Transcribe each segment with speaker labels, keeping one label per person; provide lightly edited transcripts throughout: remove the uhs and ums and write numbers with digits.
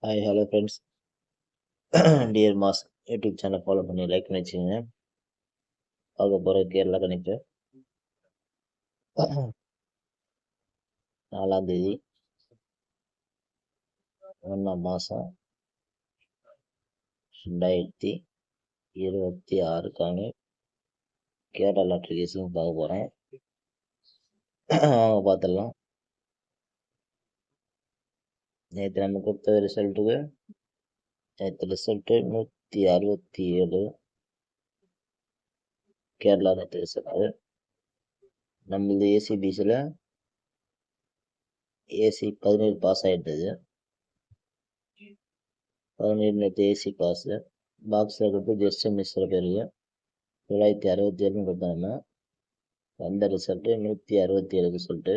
Speaker 1: Hi hello friends. Dear mass YouTube channel follow பண்ணி like பண்ணி வச்சுக்கோங்க. பார்க்க போகிற கேரளா கணிப்பு 4ஆம் தேதி 1ஆம் மாதம் 2026க்கான கேரளா லாட்ரி கேஸும் பார்க்க போகிறேன். வாங்க பார்த்துடலாம். நேற்று நம்ம கொடுத்த ரிசல்ட்டுக்கு நேற்று ரிசல்ட்டு 167 கேரளா நேற்று ரிசல்ட்டு. நம்மளது ஏசிபிசியில் ஏசி 17 பாஸ் ஆகிட்டது. 17 நேற்று ஏசி பாஸு. பாக்ஸில் கொடுத்து ஜஸ்ட் மிஸ்ஸில் பேருக்கு 967 கொடுத்தாங்க. வந்த ரிசல்ட்டு 167 ரிசல்ட்டு.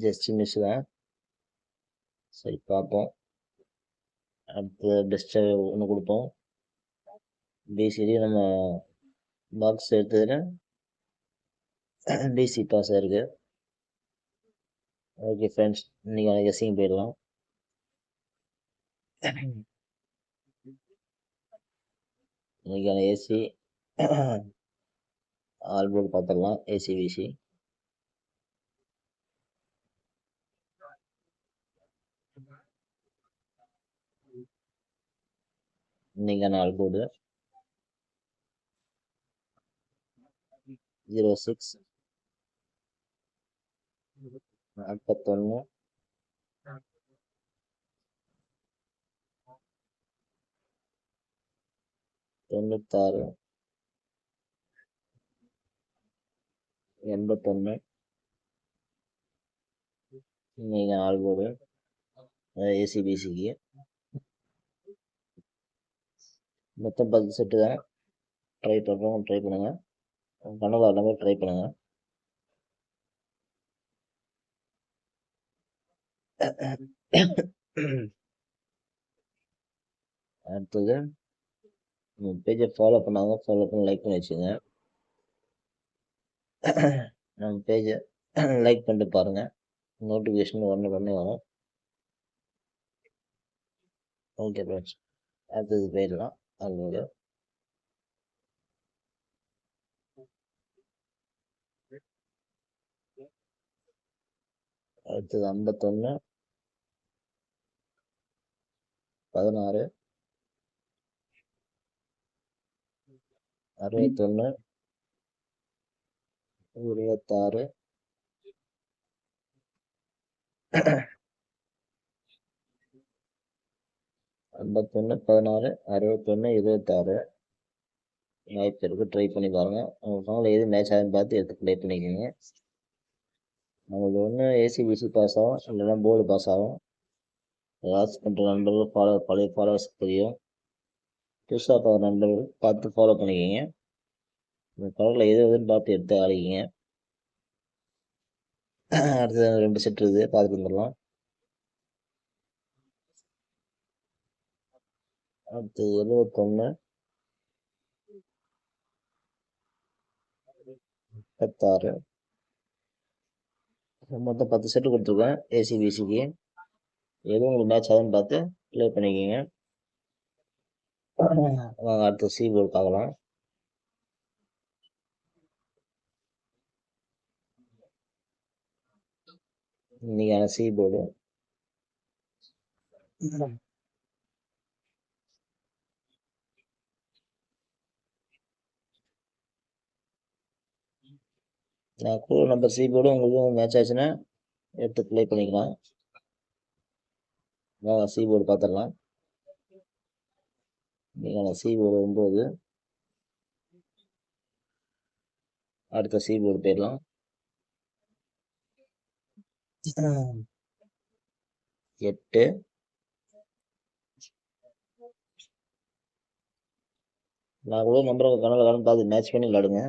Speaker 1: ஜஸ்ட் மிஸ் தான். சரி பார்ப்போம். அடுத்து பெஸ்ட்டு ஒன்று கொடுப்போம். பிசிடி நம்ம பாக்ஸ் எடுத்ததில் டிசி பாஸ் ஆயிருக்கு. ஓகே ஃப்ரெண்ட்ஸ், இன்றைக்கான கெஸ்ஸிங் போயிடலாம். இன்றைக்கான ஏசி ஆல்போர்டு பார்த்துடலாம். ஏசி பிசி இன்றைக்கான ஆல்போர்டு 06 41 96 81. இன்றைக்கான ஆல்போர்டு ஏசிபிசிக்கு மொத்தம் 10 செட்டு தான். ட்ரை பண்ணுறோம், ட்ரை பண்ணுங்கள். கனவு எல்லாமே ட்ரை பண்ணுங்கள். அடுத்தது பேஜை ஃபாலோ பண்ணாங்க, ஃபாலோ பண்ணி லைக் பண்ணி வச்சுங்க. நம்ம பேஜை லைக் பண்ணிட்டு பாருங்கள், நோட்டிஃபிகேஷன் ஒன்று வரும். ஓகே ஃப்ரெண்ட்ஸ், அடுத்தது போயிடலாம். அதோட அடுத்தது 51 16 61 26 51 16 61 26 வாய்ப்பு இருக்குது. ட்ரை பண்ணி பாருங்கள். உங்கள் ஃபோனில் எது மேட்ச் ஆகுதுன்னு பார்த்து எடுத்து ப்ளே பண்ணிக்கோங்க. நமக்கு ஒன்று ஏசிபிசி பாஸ் ஆகும், இல்லைன்னா போர்டு பாஸ் ஆகும். வாட்ச் பண்ணுற நண்பர்கள் பழைய ஃபாலோவர்ஸ் தெரியும். புதுசாக பார்க்குற நண்பர்கள் பார்த்து ஃபாலோ பண்ணிக்கோங்க. உங்கள் கலரில் எது எதுன்னு பார்த்து எடுத்து ஆடிக்கிங்க. அடுத்தது 2 செட் இருக்குது, பார்த்துட்டு வந்துடலாம். அடுத்து 71 36 மொத்தம் 10 செட்டு கொடுத்துருக்கேன் ஏசிபிசிக்கு. எதுவும் உங்களுக்கு மேட்ச் ஆகுதுன்னு பார்த்து ப்ளே பண்ணிக்கோங்க. வாங்க அடுத்து சி போர்டு பார்க்கலாம். இன்னைக்கான சி போர்டு நான் கூட நம்பர் சி போர்டு உங்களுக்கு மேட்ச் ஆச்சுன்னா எடுத்து ப்ளே பண்ணிக்கலாம். வாங்க சி போர்டு பார்த்துடலாம். இன்னைக்கான சி போர்டு 9. அடுத்த சி போர்டு போயிடலாம். 8 நான் கூட நம்பரை கணக்கில் பார்த்து மேட்ச் பண்ணி விளாடுங்க.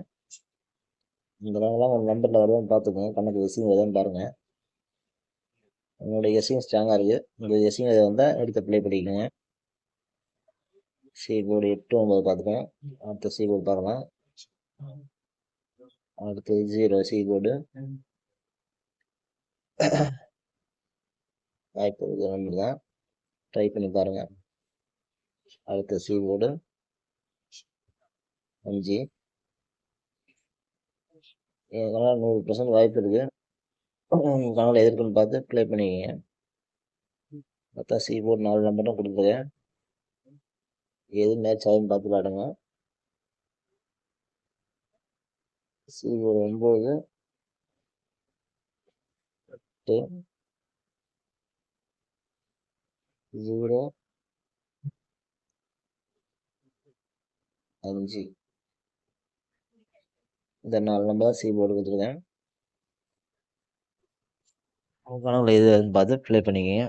Speaker 1: இந்த நாங்களாம் உங்கள் நம்பரில் வருவான்னு பார்த்துக்கோங்க. கணக்கு எஸ்சிங் வருதான்னு பாருங்கள். உங்களுடைய எஸ்சிங் ஸ்ட்ராங்காக இருக்குது. உங்கள் எஸ்சிங் அதை வந்தால் எடுத்து ப்ளே பண்ணிக்கோங்க. சி போர்டு 8 9 பார்த்துக்கோங்க. அடுத்த சி போர்டு பார்க்கலாம். அடுத்து 0 சி போர்டு வாய்ப்பு இருக்கிற நம்பர் தான். ட்ரை பண்ணி பாருங்கள். அடுத்த சி போர்டு 5. இதனால் 100% வாய்ப்பு இருக்குது. உங்கள் கனவுல எது இருக்குன்னு பார்த்து ப்ளே பண்ணிக்கிங்க. பார்த்தா சி போர்டு 4 நம்பர் தான் கொடுத்துருக்கேன். எது மேட்ச் ஆகுதுன்னு பார்த்து விளாடுங்க. C board 9, 8, 0, 5. இந்த 4 நம்பர் தான் சி போர்டு கொடுத்துருக்கேன். உங்கள் கனவுல எது அதுன்னு பார்த்து ப்ளே பண்ணிக்கிங்க.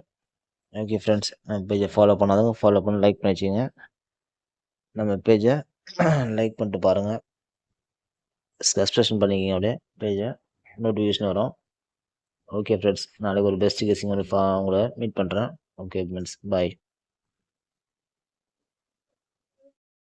Speaker 1: ஓகே ஃப்ரெண்ட்ஸ், நம்ம பேஜை ஃபாலோ பண்ணாதவங்க ஃபாலோ பண்ணி லைக் பண்ணி வச்சுக்கோங்க. நம்ம பேஜை லைக் பண்ணிட்டு பாருங்கள். சப்ஸ்கிரிப்ஷன் பண்ணிக்கிங்க அப்படியே பேஜை, நோட்டிஃபிகேஷன் வரும். ஓகே ஃப்ரெண்ட்ஸ், நாளைக்கு ஒரு பெஸ்ட் கெஸ்ஸிங் உங்களை மீட் பண்ணுறேன். ஓகே ஃப்ரெண்ட்ஸ், பாய்.